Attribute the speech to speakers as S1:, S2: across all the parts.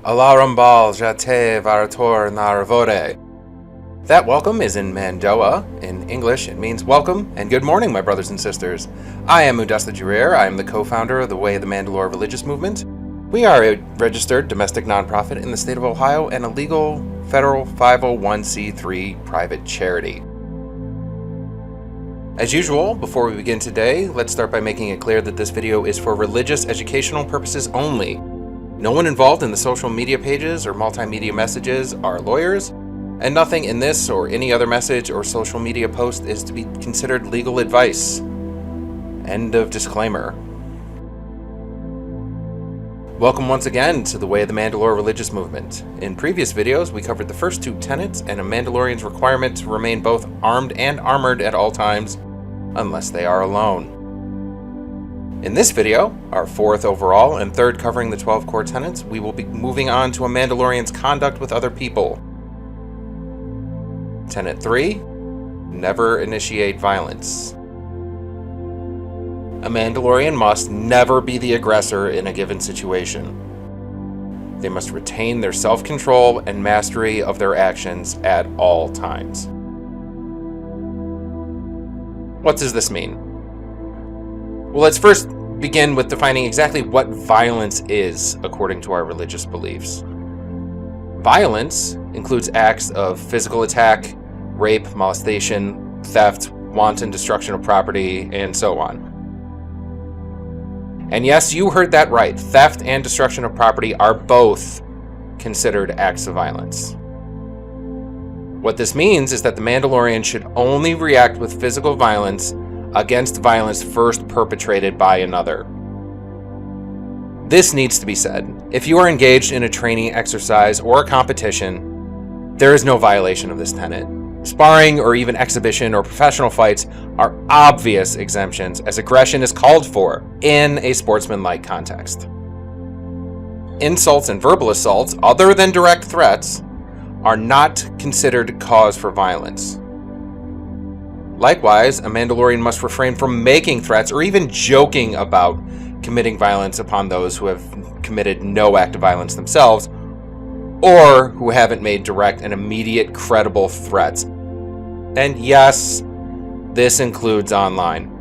S1: Alarambal jate varator naravode. That welcome is in Mandoa. In English, it means welcome and good morning, my brothers and sisters. I am Udesla Jorir. I am the co-founder of the Way of The Mandalore Religious Movement. We are a registered domestic nonprofit in the state of Ohio and a legal federal 501c3 private charity. As usual, before we begin today, let's start by making it clear that this video is for religious educational purposes only. No one involved in the social media pages or multimedia messages are lawyers, and nothing in this or any other message or social media post is to be considered legal advice. End of disclaimer. Welcome once again to the Way of the Mandalore Religious Movement. In previous videos, we covered the first two tenets and a Mandalorian's requirement to remain both armed and armored at all times, unless they are alone. In this video, our fourth overall and third covering the 12 Core Tenets, we will be moving on to a Mandalorian's conduct with other people. Tenet 3, never initiate violence. A Mandalorian must never be the aggressor in a given situation. They must retain their self-control and mastery of their actions at all times. What does this mean? Well, let's first begin with defining exactly what violence is according to our religious beliefs. Violence includes acts of physical attack, rape, molestation, theft, wanton destruction of property, and so on. And yes, you heard that right. Theft and destruction of property are both considered acts of violence. What this means is that the Mandalorian should only react with physical violence against violence first perpetrated by another. This needs to be said. If you are engaged in a training exercise or a competition, there is no violation of this tenet. Sparring or even exhibition or professional fights are obvious exemptions, as aggression is called for in a sportsmanlike context. Insults and verbal assaults, other than direct threats, are not considered cause for violence. Likewise, a Mandalorian must refrain from making threats or even joking about committing violence upon those who have committed no act of violence themselves, or who haven't made direct and immediate credible threats. And yes, this includes online.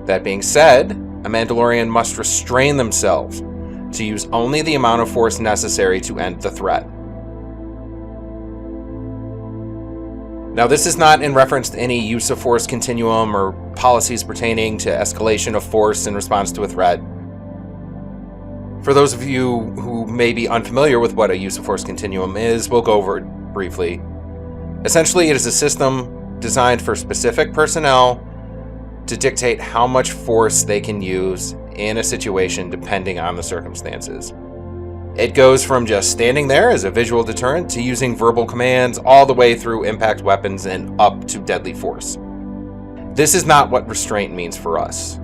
S1: That being said, a Mandalorian must restrain themselves to use only the amount of force necessary to end the threat. Now, this is not in reference to any use of force continuum or policies pertaining to escalation of force in response to a threat. For those of you who may be unfamiliar with what a use of force continuum is, we'll go over it briefly. Essentially, it is a system designed for specific personnel to dictate how much force they can use in a situation depending on the circumstances. It goes from just standing there as a visual deterrent to using verbal commands all the way through impact weapons and up to deadly force. This is not what restraint means for us.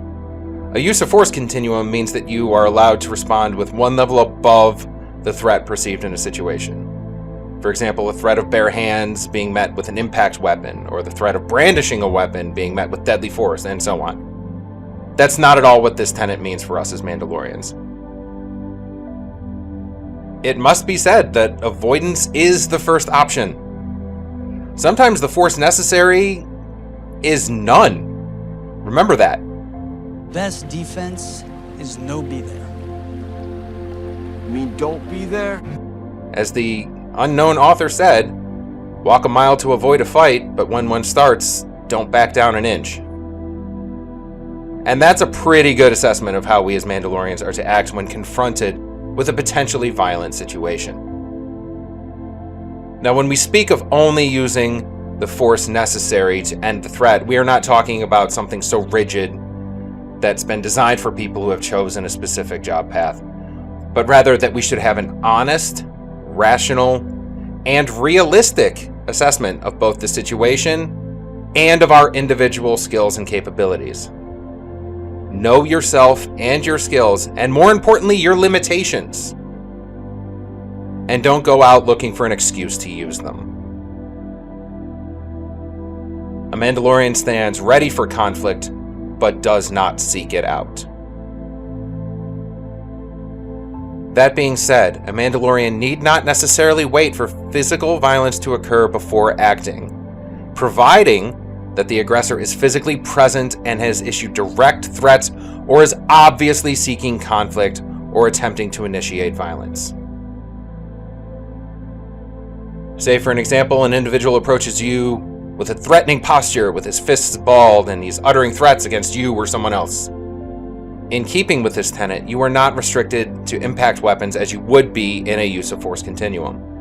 S1: A use of force continuum means that you are allowed to respond with one level above the threat perceived in a situation. For example, a threat of bare hands being met with an impact weapon, or the threat of brandishing a weapon being met with deadly force, and so on. That's not at all what this tenet means for us as Mandalorians. It must be said that avoidance is the first option. Sometimes the force necessary is none. Remember that.
S2: Best defense is no be there.
S3: You mean don't be there?
S1: As the unknown author said, walk a mile to avoid a fight, but when one starts, don't back down an inch. And that's a pretty good assessment of how we as Mandalorians are to act when confronted with a potentially violent situation. Now, when we speak of only using the force necessary to end the threat, we are not talking about something so rigid that's been designed for people who have chosen a specific job path, but rather that we should have an honest, rational, and realistic assessment of both the situation and of our individual skills and capabilities. Know yourself and your skills, and more importantly, your limitations. And don't go out looking for an excuse to use them. A Mandalorian stands ready for conflict, but does not seek it out. That being said, a Mandalorian need not necessarily wait for physical violence to occur before acting, providing that the aggressor is physically present and has issued direct threats or is obviously seeking conflict or attempting to initiate violence. Say, for an example, an individual approaches you with a threatening posture, with his fists balled, and he's uttering threats against you or someone else. In keeping with this tenet, you are not restricted to impact weapons as you would be in a use of force continuum.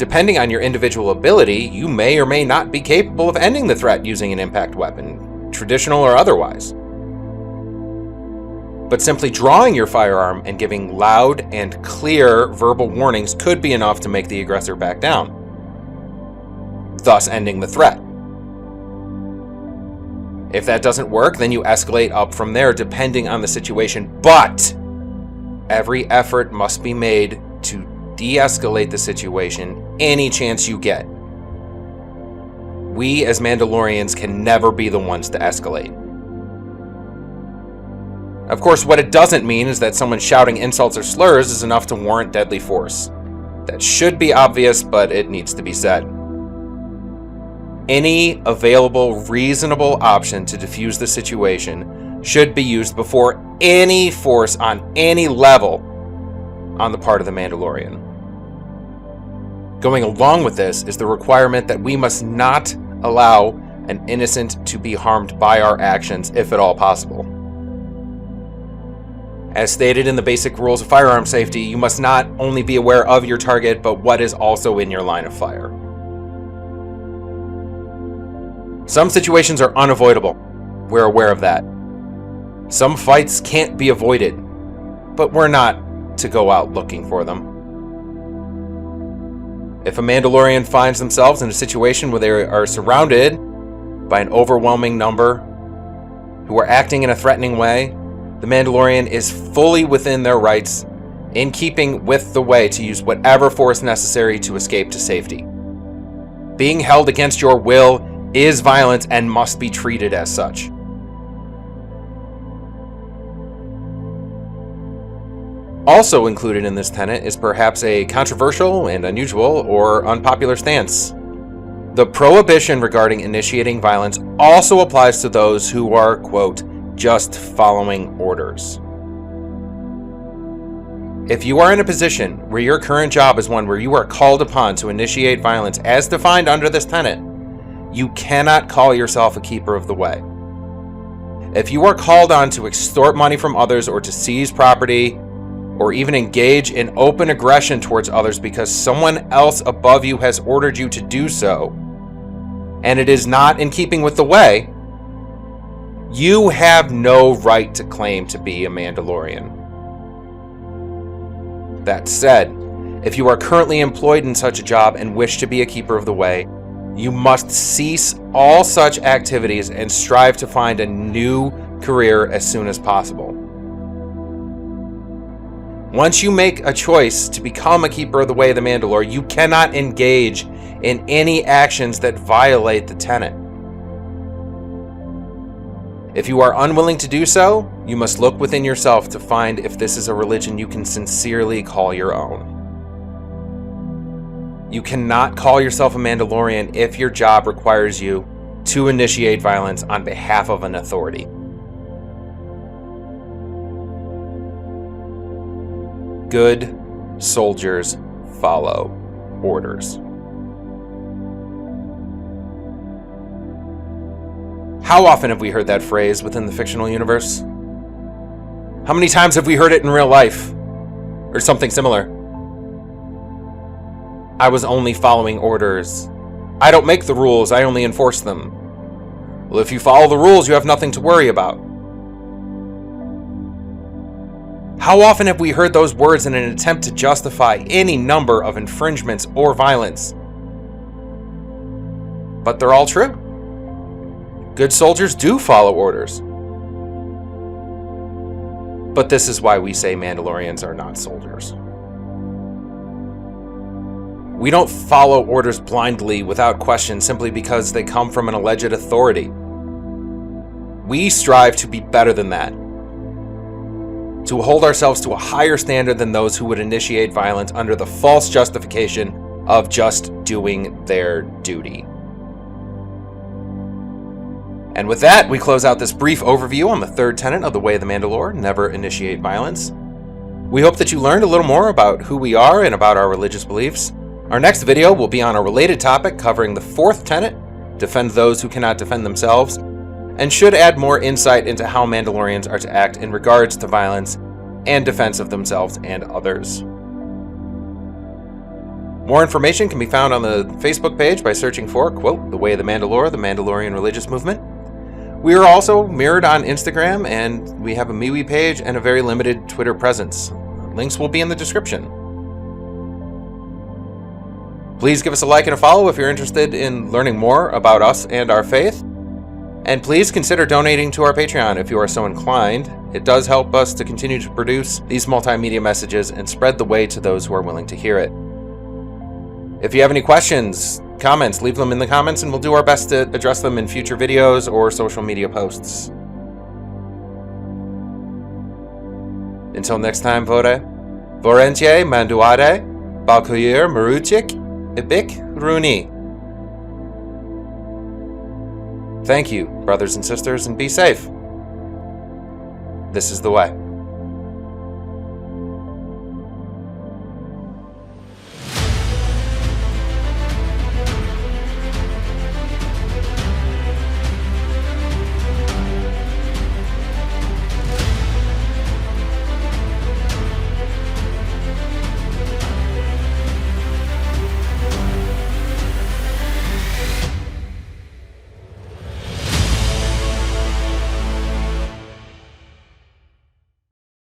S1: Depending on your individual ability, you may or may not be capable of ending the threat using an impact weapon, traditional or otherwise. But simply drawing your firearm and giving loud and clear verbal warnings could be enough to make the aggressor back down, thus ending the threat. If that doesn't work, then you escalate up from there depending on the situation, but every effort must be made to de-escalate the situation any chance you get. We as Mandalorians can never be the ones to escalate. Of course, what it doesn't mean is that someone shouting insults or slurs is enough to warrant deadly force. That should be obvious, but it needs to be said. Any available reasonable option to defuse the situation should be used before any force on any level on the part of the Mandalorian. Going along with this is the requirement that we must not allow an innocent to be harmed by our actions, if at all possible. As stated in the basic rules of firearm safety, you must not only be aware of your target, but what is also in your line of fire. Some situations are unavoidable. We're aware of that. Some fights can't be avoided, but we're not to go out looking for them. If a Mandalorian finds themselves in a situation where they are surrounded by an overwhelming number who are acting in a threatening way, the Mandalorian is fully within their rights, in keeping with the way, to use whatever force necessary to escape to safety. Being held against your will is violence and must be treated as such. Also included in this tenet is perhaps a controversial and unusual or unpopular stance. The prohibition regarding initiating violence also applies to those who are, quote, just following orders. If you are in a position where your current job is one where you are called upon to initiate violence as defined under this tenet, you cannot call yourself a keeper of the way. If you are called on to extort money from others or to seize property, or even engage in open aggression towards others because someone else above you has ordered you to do so, and it is not in keeping with the way, you have no right to claim to be a Mandalorian. That said, if you are currently employed in such a job and wish to be a keeper of the way, you must cease all such activities and strive to find a new career as soon as possible. Once you make a choice to become a keeper of the way of the Mandalore, you cannot engage in any actions that violate the tenet. If you are unwilling to do so, you must look within yourself to find if this is a religion you can sincerely call your own. You cannot call yourself a Mandalorian if your job requires you to initiate violence on behalf of an authority. Good soldiers follow orders. How often have we heard that phrase within the fictional universe? How many times have we heard it in real life? Or something similar? I was only following orders. I don't make the rules, I only enforce them. Well, if you follow the rules, you have nothing to worry about. How often have we heard those words in an attempt to justify any number of infringements or violence? But they're all true. Good soldiers do follow orders. But this is why we say Mandalorians are not soldiers. We don't follow orders blindly without question simply because they come from an alleged authority. We strive to be better than that. to hold ourselves to a higher standard than those who would initiate violence under the false justification of just doing their duty. And with that, we close out this brief overview on the third tenet of the Way of the Mandalore, never initiate violence. We hope that you learned a little more about who we are and about our religious beliefs. Our next video will be on a related topic covering the fourth tenet, defend those who cannot defend themselves, and should add more insight into how Mandalorians are to act in regards to violence and defense of themselves and others. More information can be found on the Facebook page by searching for, quote, The Way of the Mandalore, the Mandalorian Religious Movement. We are also mirrored on Instagram, and we have a MeWe page and a very limited Twitter presence. Links will be in the description. Please give us a like and a follow if you're interested in learning more about us and our faith. And please consider donating to our Patreon if you are so inclined. It does help us to continue to produce these multimedia messages and spread the way to those who are willing to hear it. If you have any questions, comments, leave them in the comments and we'll do our best to address them in future videos or social media posts. Until next time, Vorentje Manduade, Balkoyer Maruchik, Ibik Runi. Thank you, brothers and sisters, and be safe. This is the way.